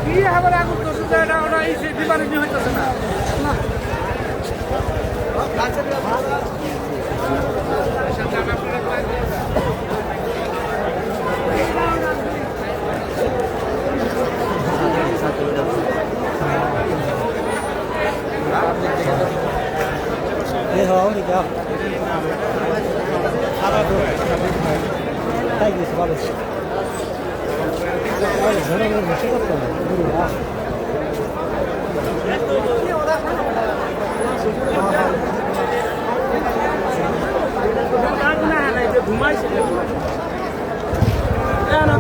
কি আবার আগুন করছে যে এটা ওটা এই ডিপার্টমেন্ট হইতেছে না Thế hả thì sao? Tay gì sao vậy? Ai giờ nó mới sẽ có tiền, đủ à?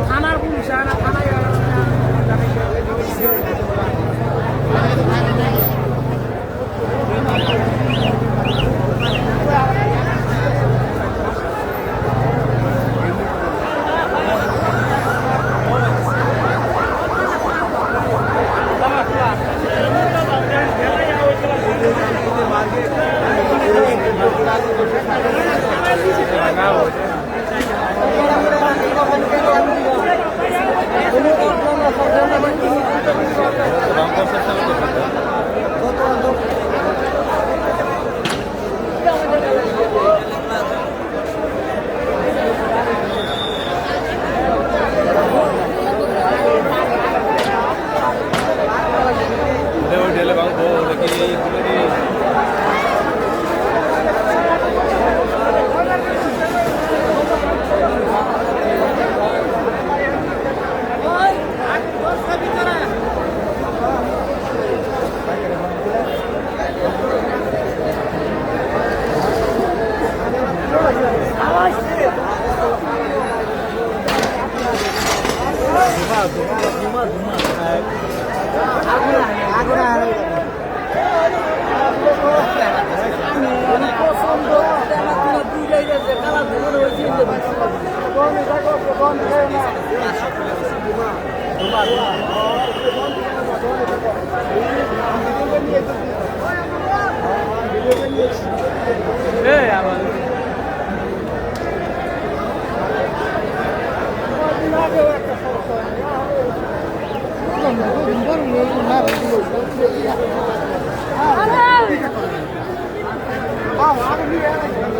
থানার পুলিশ না থানায় Ah,